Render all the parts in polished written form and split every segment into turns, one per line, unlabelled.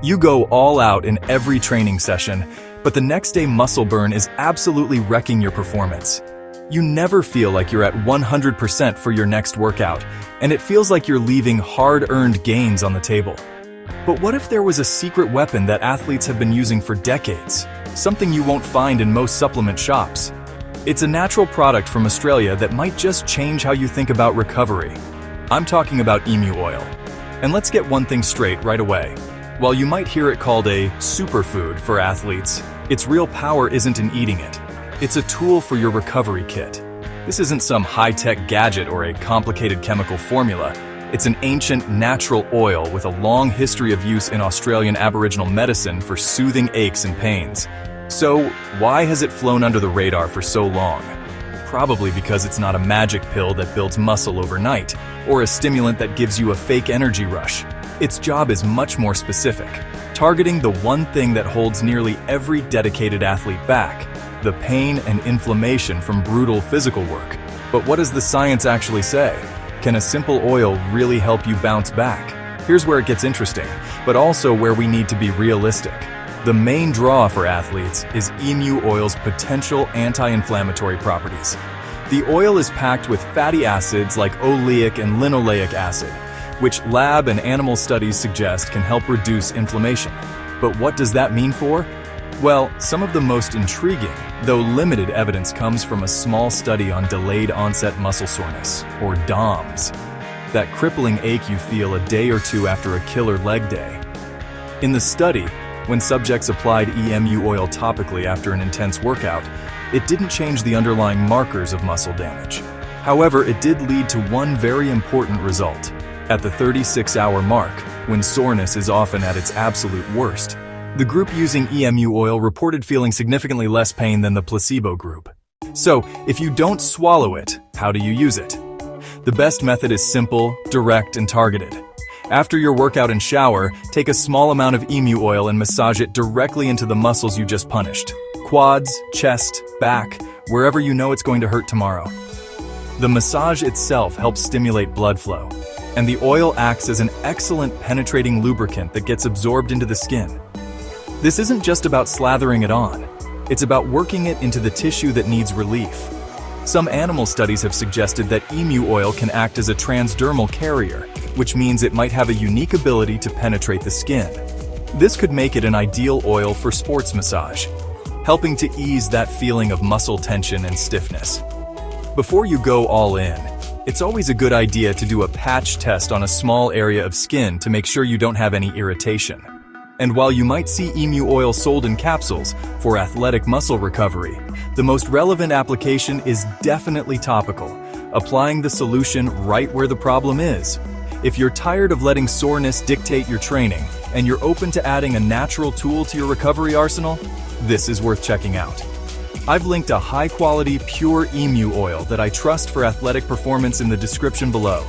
You go all out in every training session, but the next day muscle burn is absolutely wrecking your performance. You never feel like you're at 100% for your next workout, and it feels like you're leaving hard-earned gains on the table. But what if there was a secret weapon that athletes have been using for decades? Something you won't find in most supplement shops. It's a natural product from Australia that might just change how you think about recovery. I'm talking about Emu Oil. And let's get one thing straight right away. While you might hear it called a superfood for athletes, its real power isn't in eating it. It's a tool for your recovery kit. This isn't some high-tech gadget or a complicated chemical formula. It's an ancient natural oil with a long history of use in Australian Aboriginal medicine for soothing aches and pains. So, why has it flown under the radar for so long? Probably because it's not a magic pill that builds muscle overnight, or a stimulant that gives you a fake energy rush. Its job is much more specific, targeting the one thing that holds nearly every dedicated athlete back: the pain and inflammation from brutal physical work. But what does the science actually say? Can a simple oil really help you bounce back? Here's where it gets interesting, but also where we need to be realistic. The main draw for athletes is Emu Oil's potential anti-inflammatory properties. The oil is packed with fatty acids like oleic and linoleic acid, which lab and animal studies suggest can help reduce inflammation. But what does that mean for? Well, some of the most intriguing, though limited evidence comes from a small study on delayed onset muscle soreness, or DOMS, that crippling ache you feel a day or two after a killer leg day. In the study, when subjects applied Emu oil topically after an intense workout, it didn't change the underlying markers of muscle damage. However, it did lead to one very important result. At the 36-hour mark, when soreness is often at its absolute worst, the group using Emu oil reported feeling significantly less pain than the placebo group. So, if you don't swallow it, how do you use it? The best method is simple, direct, and targeted. After your workout and shower, take a small amount of Emu oil and massage it directly into the muscles you just punished. Quads, chest, back, wherever you know it's going to hurt tomorrow. The massage itself helps stimulate blood flow, and the oil acts as an excellent penetrating lubricant that gets absorbed into the skin. This isn't just about slathering it on, it's about working it into the tissue that needs relief. Some animal studies have suggested that Emu oil can act as a transdermal carrier, which means it might have a unique ability to penetrate the skin. This could make it an ideal oil for sports massage, helping to ease that feeling of muscle tension and stiffness. Before you go all in, it's always a good idea to do a patch test on a small area of skin to make sure you don't have any irritation. And while you might see Emu oil sold in capsules for athletic muscle recovery, the most relevant application is definitely topical, applying the solution right where the problem is. If you're tired of letting soreness dictate your training, and you're open to adding a natural tool to your recovery arsenal, this is worth checking out. I've linked a high-quality, pure Emu oil that I trust for athletic performance in the description below.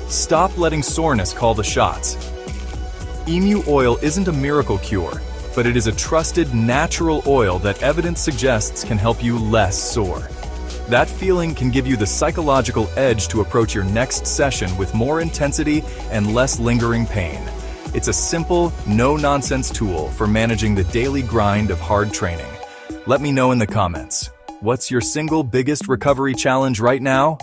Stop letting soreness call the shots. Emu oil isn't a miracle cure, but it is a trusted, natural oil that evidence suggests can help you less sore. That feeling can give you the psychological edge to approach your next session with more intensity and less lingering pain. It's a simple, no-nonsense tool for managing the daily grind of hard training. Let me know in the comments. What's your single biggest recovery challenge right now?